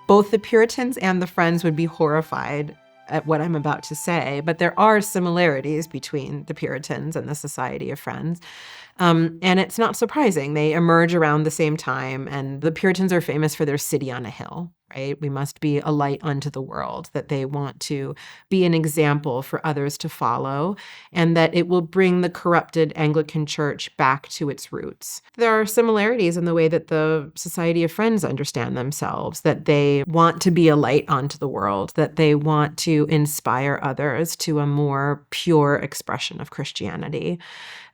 Both the Puritans and the Friends would be horrified at what I'm about to say, but there are similarities between the Puritans and the Society of Friends. And it's not surprising. They emerge around the same time, and the Puritans are famous for their city on a hill, right? We must be a light unto the world, that they want to be an example for others to follow, and that it will bring the corrupted Anglican Church back to its roots. There are similarities in the way that the Society of Friends understand themselves, that they want to be a light unto the world, that they want to inspire others to a more pure expression of Christianity.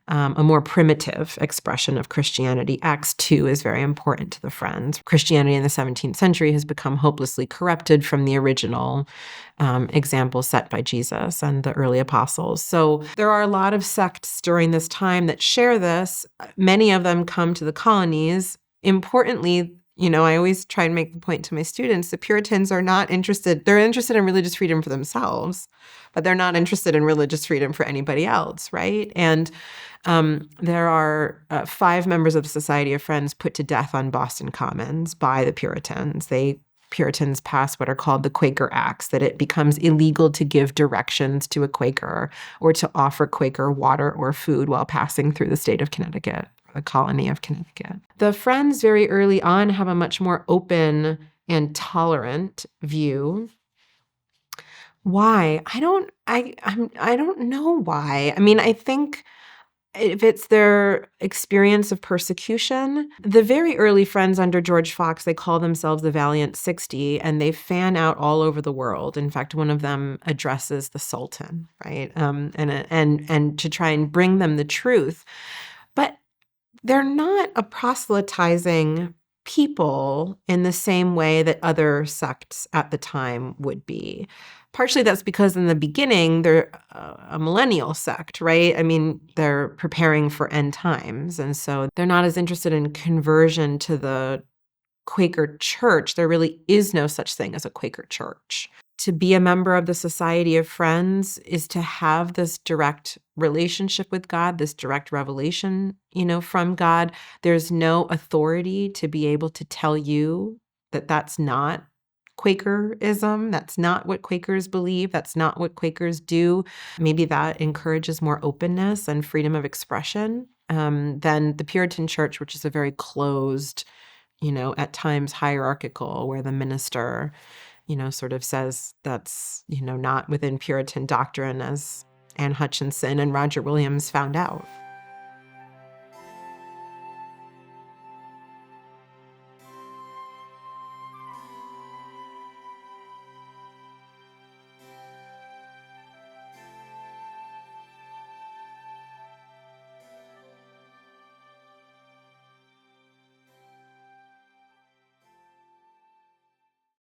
A more primitive expression of Christianity. Acts 2 is very important to the Friends. Christianity in the 17th century has become hopelessly corrupted from the original example set by Jesus and the early apostles. So there are a lot of sects during this time that share this. Many of them come to the colonies. Importantly, I always try and make the point to my students, the Puritans are not interested. They're interested in religious freedom for themselves, but they're not interested in religious freedom for anybody else, right? And there are 5 members of the Society of Friends put to death on Boston Commons by the Puritans. Puritans pass what are called the Quaker Acts, that it becomes illegal to give directions to a Quaker or to offer Quaker water or food while passing through the state of Connecticut, the colony of Connecticut. The Friends very early on have a much more open and tolerant view. Why? I don't know why. I mean, I think if it's their experience of persecution, the very early Friends under George Fox, they call themselves the Valiant 60, and they fan out all over the world. In fact, one of them addresses the Sultan, right? And to try and bring them the truth. But they're not a proselytizing people in the same way that other sects at the time would be. Partially that's because in the beginning, they're a millennial sect, right? I mean, they're preparing for end times. And so they're not as interested in conversion to the Quaker church. There really is no such thing as a Quaker church. To be a member of the Society of Friends is to have this direct relationship with God, this direct revelation, from God. There's no authority to be able to tell you that that's not Quakerism. That's not what Quakers believe. That's not what Quakers do. Maybe that encourages more openness and freedom of expression than the Puritan church, which is a very closed, at times hierarchical, where the minister sort of says that's, not within Puritan doctrine, as Anne Hutchinson and Roger Williams found out.